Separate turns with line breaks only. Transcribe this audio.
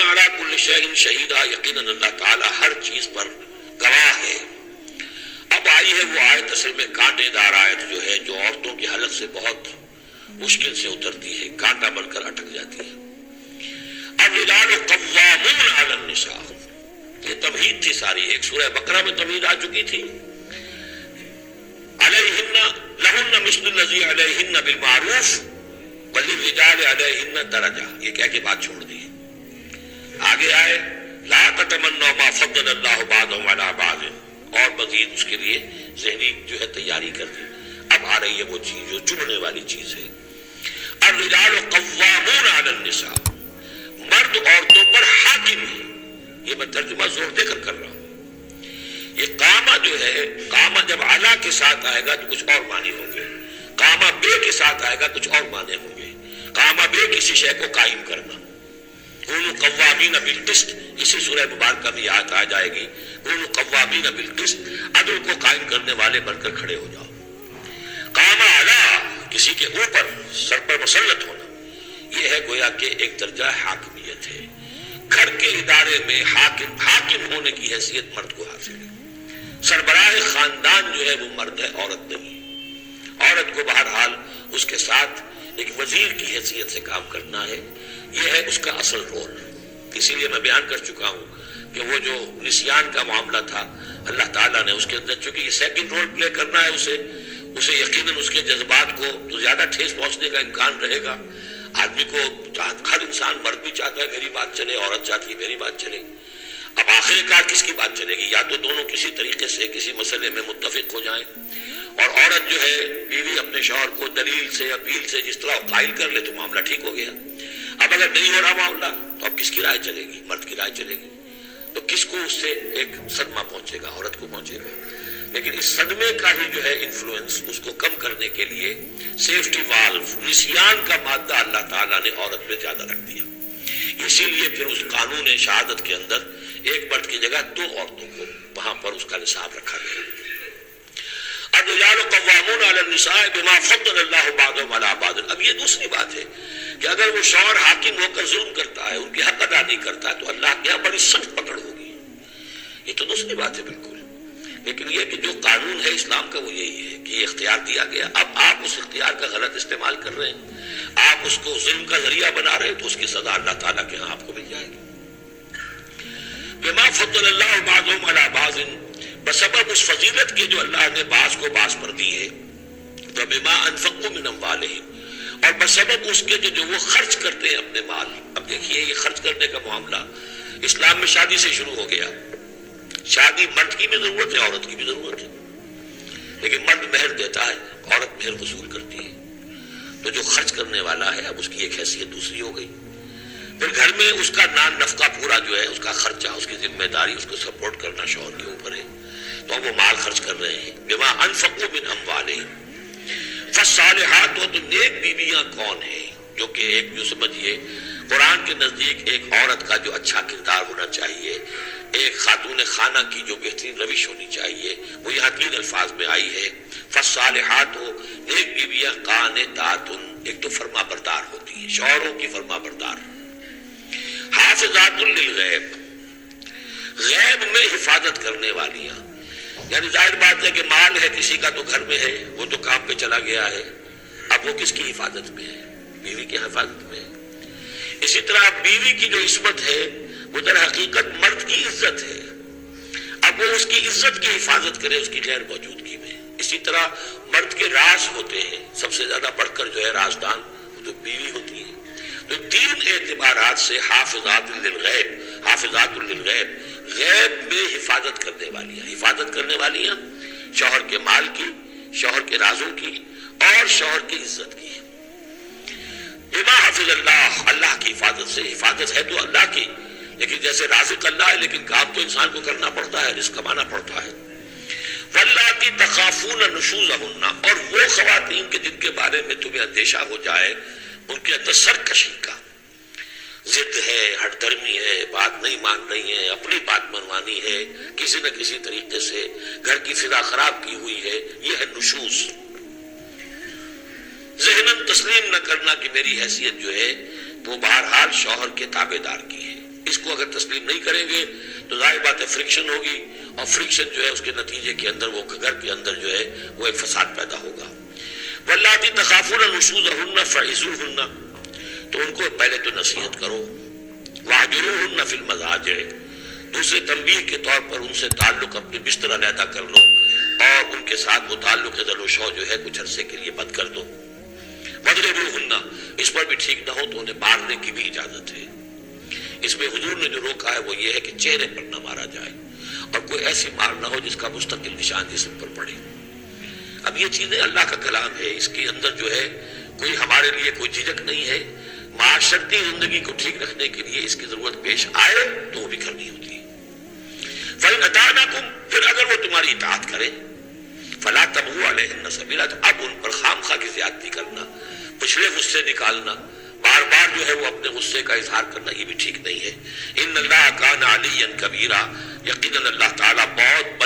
علی کل شیء شہیدا، یقیناً اللہ تعالیٰ ہر چیز پر گواہ ہے۔ اب آئی ہے وہ آیت اصل میں کانٹے دار آیت جو ہے، جو عورتوں کی حلق سے بہت مشکل سے اترتی ہے، کانٹا بن کر اٹک جاتی ہے۔ الرجال قوامون علی النساء، یہ تمہید تھی ساری، ایک سورہ بقرہ میں تمہید آ چکی تھی، علیہن لہن مثل الذی علیہن بالمعروف وللرجال علیہن درجہ، یہ کہہ کے بات چھوڑ دی۔ آگے آئے لا تتمنوا ما فضل اللہ بعضهم علی بعض، اور مزید اس کے لیے ذہنی جو ہے تیاری کر دی۔ اب آ رہی ہے وہ چیز جو چبھنے والی چیز ہے، الرجال قوامون علی النساء، مرد عورتوں پر حاکم ہے۔ یہ میں ترجمہ زور دے کر رہا ہوں۔ یہ قامہ جو ہے، قامہ جب علا کے ساتھ آئے گا تو کچھ اور معنی ہوں گے، قامہ بے کے ساتھ آئے گا کچھ اور معنی ہوں گے۔ قامہ بے کسی شے کو قائم کرنا، کونوا قوامین بالقسط، اسی سورہ مبارکہ میں یاد آ جائے گی، کونوا قوامین بالقسط، عدل کو قائم کرنے والے بن کر کھڑے ہو جاؤ۔ قامہ علا، کسی کے اوپر سر پر مسلط ہونا، یہ ہے گویا کہ ایک درجہ حاکمیت ہے۔ گھر کے ادارے میں حاکم ہونے کی حیثیت مرد کو حاصل ہے۔ سربراہ خاندان جو ہے وہ مرد ہے، عورت نہیں۔ عورت کو بہرحال اس کے ساتھ ایک وزیر کی حیثیت سے کام کرنا ہے، یہ ہے اس کا اصل رول۔ اسی لیے میں بیان کر چکا ہوں کہ وہ جو نسیان کا معاملہ تھا، اللہ تعالیٰ نے اس کے اندر چونکہ یہ سیکنڈ رول پلے کرنا ہے، اسے یقیناً اس کے جذبات کو تو زیادہ ٹھیس پہنچنے کا امکان رہے گا۔ آدمی کو ہر انسان، مرد بھی چاہتا ہے میری بات چلے، عورت چاہتی ہے میری بات چلے۔ اب آخر کار کس کی بات چلے گی؟ یا تو دونوں کسی طریقے سے کسی مسئلے میں متفق ہو جائیں، اور عورت جو ہے بیوی اپنے شوہر کو دلیل سے، اپیل سے جس طرح قائل کر لے تو معاملہ ٹھیک ہو گیا۔ اب اگر نہیں ہو رہا معاملہ تو اب کس کی رائے چلے گی؟ مرد کی رائے چلے گی۔ تو کس کو اس سے ایک صدمہ پہنچے گا؟ عورت کو پہنچے گا۔ لیکن اس صدمے کا ہی جو ہے انفلوئنس، اس کو کم کرنے کے لیے سیفٹی والو، نسیان کا مادہ اللہ تعالیٰ نے عورت میں زیادہ رکھ دیا۔ اسی لیے پھر اس قانون شہادت کے اندر ایک مرد کی جگہ 2 عورتوں کو وہاں پر اس کا نصاب رکھا گیا۔ الرجال قوامون علی النساء بما فضل اللہ بعضهم علی بعض۔ اب یہ دوسری بات ہے کہ اگر وہ شوہر حاکم ہو کر ظلم کرتا ہے، ان کے حق ادا نہیں کرتا ہے، تو اللہ کے یہاں بڑی سخت پکڑ ہوگی۔ یہ تو دوسری بات ہے بالکل۔ لیکن یہ کہ جو قانون ہے اسلام کا وہ یہی ہے کہ یہ اختیار دیا گیا، اب آپ اس اختیار کا غلط استعمال کر رہے ہیں، آپ اس کو ظلم کا ذریعہ بنا رہے ہیں، تو اس کی سزا اللہ تعالیٰ کے ہاں آپ کو مل جائے گی۔ بما فضل اللہ بعضهم علی بعض، بسبب اس فضیلت کی جو اللہ نے بعض کو بعض پر دی ہے، وبما انفقوا من اموالهم، اور بسبب اس کے جو وہ خرچ کرتے ہیں اپنے مال۔ اب دیکھیے یہ خرچ کرنے کا معاملہ اسلام میں شادی سے شروع ہو گیا۔ شادی مرد کی بھی ضرورت ہے، عورت کی بھی ضرورت ہے، لیکن مرد مہر دیتا ہے، عورت مہر وصول کرتی ہے۔ تو جو خرچ کرنے والا ہے اب اس کی ایک حیثیت دوسری ہو گئی۔ پھر گھر میں اس کا نان نفقہ پورا جو ہے، اس کا خرچہ، اس کی ذمہ داری، اس کو سپورٹ کرنا شوہر کے اوپر ہے، تو وہ مال خرچ کر رہے ہیں۔ بما انفقوا من اموالهم، فالصالحات، تو نیک بیویاں کون ہیں؟ جو کہ ایک جو سمجھیے قرآن کے نزدیک ایک عورت کا جو اچھا کردار ہونا چاہیے، ایک خاتون خانہ کی جو بہترین روش ہونی چاہیے، وہ یہاں 3 الفاظ میں آئی ہے۔ فالصالحات، نیک بیویاں، قانتات، ایک تو فرما بردار ہوتی ہے، شوہروں کی فرما بردار۔ حافظات للغیب، غیب میں حفاظت کرنے والیاں، یعنی ظاہر بات ہے کہ مال ہے کسی کا تو گھر میں ہے، وہ تو کام پہ چلا گیا ہے، اب وہ کس کی حفاظت میں ہے؟ بیوی کی حفاظت میں ہے۔ اسی طرح بیوی کی جو عصمت ہے وہ در حقیقت مرد کی عزت ہے، اب وہ اس کی عزت کی حفاظت کرے اس کی غیر موجودگی میں۔ اسی طرح مرد کے راز ہوتے ہیں، سب سے زیادہ بڑھ کر جو ہے رازدان وہ تو بیوی ہوتی ہے۔ تو 3 اعتبارات سے حافظات للغیب، حافظات للغیب، غیب میں حفاظت کرنے والیاں، حفاظت کرنے والیاں شوہر کے مال کی، شوہر کے رازوں کی، اور شوہر کی عزت کی۔ بما حفظ اللہ، اللہ کی حفاظت سے، حفاظت ہے تو اللہ کی، لیکن جیسے رازق اللہ ہے لیکن کام تو انسان کو کرنا پڑتا ہے، رزق کمانا پڑتا ہے۔ واللاتی تخافون نشوزہن، اور وہ خواتین کے جن کے بارے میں تمہیں اندیشہ ہو جائے ان کے اندر سرکشی کا، ضد ہے، ہٹ درمی ہے، بات نہیں مان رہی ہے، اپنی بات منوانی ہے، کسی نہ کسی طریقے سے گھر کی فضا خراب کی ہوئی ہے، یہ ہے نشوز۔ ذہناً تسلیم نہ کرنا کہ میری حیثیت جو ہے وہ بہرحال شوہر کے تابع دار کی ہے، اس کو اگر تسلیم نہیں کریں گے تو ظاہر بات ہے فرکشن ہوگی، اور فرکشن جو ہے اس کے نتیجے کے اندر وہ گھر کے اندر جو ہے وہ ایک فساد پیدا ہوگا۔ واللاتی تخافون نشوزہن فعظوہن، تو ان کو پہلے تو نصیحت کرو، واہجروہن فی المضاجع، دوسرے تنبیہ کے طور پر ان سے تعلق اپنے بستر علیحدہ کر لو، اور ان کے ساتھ وہ تعلق ذل و شو جو ہے کچھ عرصے کے لیے بند کر دو۔ واضربوہن، اس پر بھی ٹھیک نہ ہو تو انہیں مارنے کی بھی اجازت ہے۔ اس میں حضور نے جو روکا ہے وہ یہ ہے کہ چہرے پر نہ مارا جائے، اور کوئی ایسی مار نہ ہو جس کا مستقل نشان جسم پر پڑے۔ اب یہ چیزیں اللہ کا کلام ہے، اس کے اندر جو ہے کوئی ہمارے لیے کوئی جھجک نہیں ہے، معاشرتی زندگی کو ٹھیک رکھنے کے لیے اس کی ضرورت پیش آئے تو وہ بھی کرنی ہوتی ہے۔ فَإِنْ أَطَعْنَكُمْ، پھر اگر وہ تمہاری اطاعت کریں، فَلَا تَبْغُوا عَلَيْهِنَّ سَبِيلًا، اب ان پر خام خواہ کی زیادتی کرنا، پچھلے غصے نکالنا، بار بار جو ہے وہ اپنے غصے کا اظہار کرنا، یہ بھی ٹھیک نہیں ہے۔ ان اللہ کان علیٰ کبیرہ، یقیناً اللہ تعالیٰ بہت